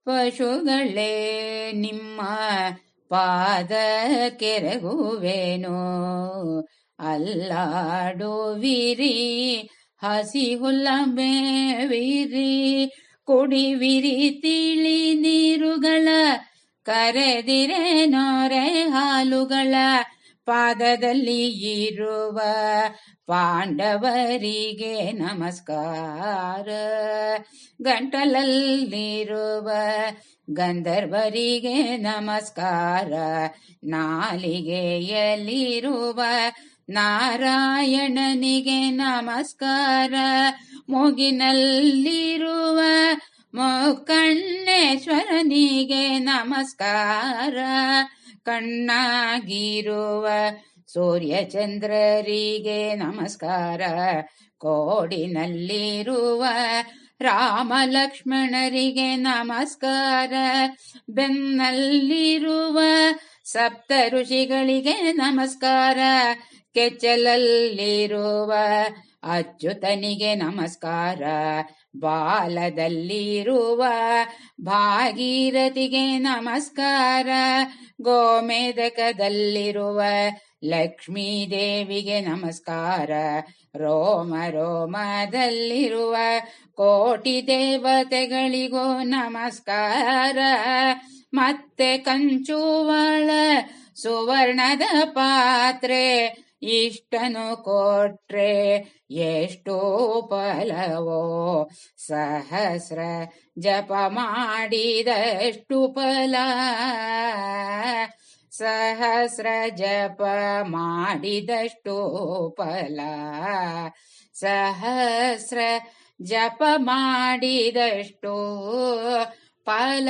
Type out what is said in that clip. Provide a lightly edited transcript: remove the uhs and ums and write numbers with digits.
ಪಶುಗಳೇ ನಿಮ್ಮ ಪಾದ ಕೆರಗುವೆನೋ, ಅಲ್ಲಾಡುವಿರಿ ಹಸಿ ಹುಲ್ಲ ಮೇವಿರಿ, ಕುಡಿವಿರಿ ತಿಳಿ ನೀರುಗಳ, ಕರೆದಿರೆ ನೊರೆ ಹಾಲುಗಳ, ಪಾದದಲ್ಲಿ ಇರುವ ಪಾಂಡವರಿಗೆ ನಮಸ್ಕಾರ, ಗಂಟಲಲ್ಲಿರುವ ಗಂಧರ್ವರಿಗೆ ನಮಸ್ಕಾರ, ನಾಲಿಗೆಯಲ್ಲಿರುವ ನಾರಾಯಣನಿಗೆ ನಮಸ್ಕಾರ, ಮೂಗಿನಲ್ಲಿರುವ ಮುಕ್ಕಣ್ಣೇಶ್ವರನಿಗೆ ನಮಸ್ಕಾರ, ಕಣ್ಣಾಗಿರುವ ಸೂರ್ಯಚಂದ್ರರಿಗೆ ನಮಸ್ಕಾರ, ಕೋಡಿನಲ್ಲಿರುವ ರಾಮ ಲಕ್ಷ್ಮಣರಿಗೆ ನಮಸ್ಕಾರ, ಬೆನ್ನಲ್ಲಿರುವ ಸಪ್ತ ಋಷಿಗಳಿಗೆ ನಮಸ್ಕಾರ, ಕೆಚ್ಚಲಲ್ಲಿರುವ ಅಚ್ಯುತನಿಗೆ ನಮಸ್ಕಾರ, ಬಾಲದಲ್ಲಿರುವ ಭಾಗೀರಥಿಗೆ ನಮಸ್ಕಾರ, ಗೋಮೇಧಕದಲ್ಲಿರುವ ಲಕ್ಷ್ಮೀದೇವಿಗೆ ನಮಸ್ಕಾರ, ರೋಮ ರೋಮದಲ್ಲಿರುವ ಕೋಟಿ ದೇವತೆಗಳಿಗೂ ನಮಸ್ಕಾರ, ಮತ್ತೆ ಕಂಚುವಳ ಸುವರ್ಣದ ಪಾತ್ರೆ ಇಷ್ಟನು ಕೊಟ್ರೆ ಎಷ್ಟು ಫಲವೋ, ಸಹಸ್ರ ಜಪ ಮಾಡಿದಷ್ಟು ಫಲ, ಸಹಸ್ರ ಜಪ ಮಾಡಿದಷ್ಟು ಫಲ, ಸಹಸ್ರ ಜಪ ಮಾಡಿದಷ್ಟು ಫಲ.